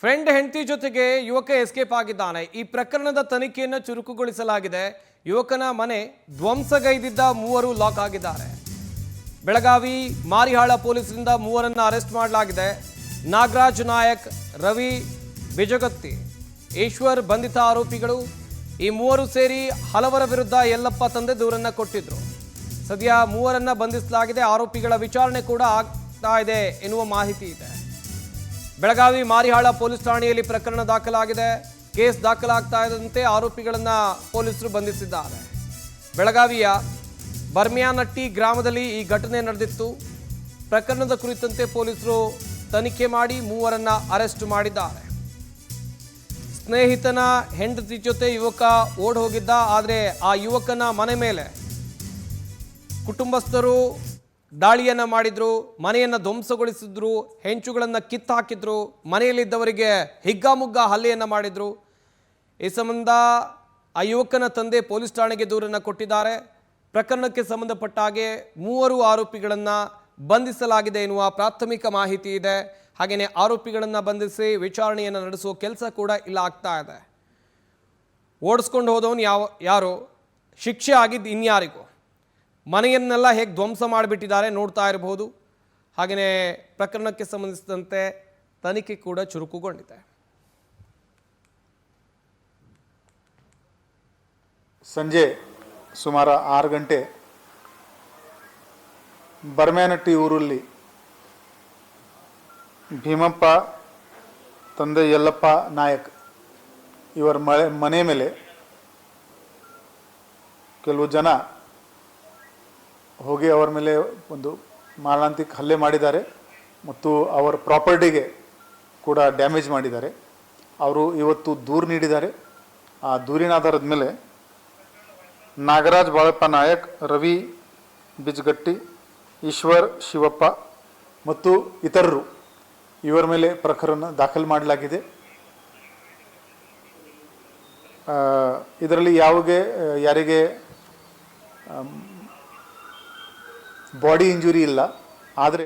Friend ಹೆಂಡತಿ ಜೊತೆಗೆ ಯುವಕ ಎಸ್ಕೇಪ್ ಆಗಿದ್ದಾನೆ. ಈ ಪ್ರಕರಣದ ತನಿಖೆಯನ್ನು ಚುರುಕುಗೊಳಿಸಲಾಗಿದೆ. ಯುವಕನ ಮನೆ ಧ್ವಂಸಗೈದಿದ್ದ ಮೂವರು ಲಾಕ್ ಆಗಿದ್ದಾರೆ. ಬೆಳಗಾವಿ ಮಾರಿಹಾಳ ಪೊಲೀಸರಿಂದ ಮೂವರನ್ನು ಅರೆಸ್ಟ್ ಮಾಡಲಾಗಿದೆ. ನಾಗರಾಜ್ ನಾಯಕ್, ರವಿ ಬಿಜಗತ್ತಿ, ಈಶ್ವರ್ ಬಂಧಿತ ಆರೋಪಿಗಳು. ಈ ಮೂವರು ಸೇರಿ ಹಲವರ ವಿರುದ್ಧ ಯಲ್ಲಪ್ಪ ತಂದೆ ದೂರನ್ನ ಕೊಟ್ಟಿದ್ರು. ಸದ್ಯ ಮೂವರನ್ನ ಬಂಧಿಸಲಾಗಿದೆ. ಆರೋಪಿಗಳ ವಿಚಾರಣೆ ಕೂಡ ಆಗ್ತಾ ಇದೆ ಎನ್ನುವ ಮಾಹಿತಿ ಇದೆ. ಬೆಳಗಾವಿ ಮಾರಿಹಾಳ ಪೊಲೀಸ್ ಠಾಣೆಯಲ್ಲಿ ಪ್ರಕರಣ ದಾಖಲಾಗಿದೆ. ಕೇಸ್ ದಾಖಲಾಗ್ತಾ ಇದ್ದಂತೆ ಆರೋಪಿಗಳನ್ನ ಪೊಲೀಸರು ಬಂಧಿಸಿದ್ದಾರೆ. ಬೆಳಗಾವಿಯ ಬರ್ಮ್ಯಾನಟ್ಟಿ ಗ್ರಾಮದಲ್ಲಿ ಈ ಘಟನೆ ನಡೆದಿತ್ತು. ಪ್ರಕರಣದ ಕುರಿತಂತೆ ಪೊಲೀಸರು ತನಿಖೆ ಮಾಡಿ ಮೂವರನ್ನ ಅರೆಸ್ಟ್ ಮಾಡಿದ್ದಾರೆ. ಸ್ನೇಹಿತನ ಹೆಂಡತಿ ಜೊತೆ ಯುವಕ ಓಡ್ ಹೋಗಿದ್ದ. ಆದರೆ ಆ ಯುವಕನ ಮನೆ ಮೇಲೆ ಕುಟುಂಬಸ್ಥರು ದಾಳಿಯನ್ನ ಮಾಡಿದ್ರು, ಮನೆಯನ್ನು ಧ್ವಂಸಗೊಳಿಸಿದ್ರು, ಹೆಂಚುಗಳನ್ನು ಕಿತ್ತಾಕಿದ್ರು, ಮನೆಯಲ್ಲಿದ್ದವರಿಗೆ ಹಿಗ್ಗಾಮುಗ್ಗಾ ಹಲ್ಲೆಯನ್ನು ಮಾಡಿದ್ರು. ಈ ಸಂಬಂಧ ಆ ಯುವಕನ ತಂದೆ ಪೊಲೀಸ್ ಠಾಣೆಗೆ ದೂರನ್ನು ಕೊಟ್ಟಿದ್ದಾರೆ. ಪ್ರಕರಣಕ್ಕೆ ಸಂಬಂಧಪಟ್ಟ ಹಾಗೆ ಮೂವರು ಆರೋಪಿಗಳನ್ನು ಬಂಧಿಸಲಾಗಿದೆ ಎನ್ನುವ ಪ್ರಾಥಮಿಕ ಮಾಹಿತಿ ಇದೆ. ಹಾಗೆಯೇ ಆರೋಪಿಗಳನ್ನು ಬಂಧಿಸಿ ವಿಚಾರಣೆಯನ್ನು ನಡೆಸುವ ಕೆಲಸ ಕೂಡ ಇಲ್ಲ ಆಗ್ತಾ ಇದೆ. ಓಡಿಸ್ಕೊಂಡು ಹೋದವನು ಯಾರು, ಶಿಕ್ಷೆ ಆಗಿದ್ದು ಇನ್ಯಾರಿಗೂ. ಮನೆಯನ್ನೆಲ್ಲ ಹೇಗೆ ಧ್ವಂಸ ಮಾಡಿಬಿಟ್ಟಿದ್ದಾರೆ ನೋಡ್ತಾ ಇರಬಹುದು. ಹಾಗೆಯೇ ಪ್ರಕರಣಕ್ಕೆ ಸಂಬಂಧಿಸಿದಂತೆ ತನಿಖೆ ಕೂಡ ಚುರುಕುಗೊಂಡಿದೆ. ಸಂಜೆ ಸುಮಾರು 6 ಗಂಟೆ ಬರ್ಮ್ಯಾನಟ್ಟಿ ಊರಲ್ಲಿ ಭೀಮಪ್ಪ ತಂದೆ ಯಲ್ಲಪ್ಪ ನಾಯಕ್ ಇವರ ಮನೆ ಮೇಲೆ ಕೆಲವು ಜನ ಹೋಗಿ ಅವರ ಮೇಲೆ ಒಂದು ಮಾರಣಾಂತಿಕ ಹಲ್ಲೆ ಮಾಡಿದ್ದಾರೆ ಮತ್ತು ಅವರ ಪ್ರಾಪರ್ಟಿಗೆ ಕೂಡ ಡ್ಯಾಮೇಜ್ ಮಾಡಿದ್ದಾರೆ. ಅವರು ಇವತ್ತು ದೂರು ನೀಡಿದ್ದಾರೆ. ಆ ದೂರಿನ ಆಧಾರದ ಮೇಲೆ ನಾಗರಾಜ್ ಬಾಳಪ್ಪ ನಾಯಕ್, ರವಿ ಬಿಜಗಟ್ಟಿ, ಈಶ್ವರ್ ಶಿವಪ್ಪ ಮತ್ತು ಇತರರು ಇವರ ಮೇಲೆ ಪ್ರಕರಣ ದಾಖಲು ಮಾಡಲಾಗಿದೆ. ಇದರಲ್ಲಿ ಯಾರಿಗೆ ಬಾಡಿ ಇಂಜುರಿ ಇಲ್ಲ. ಆದರೆ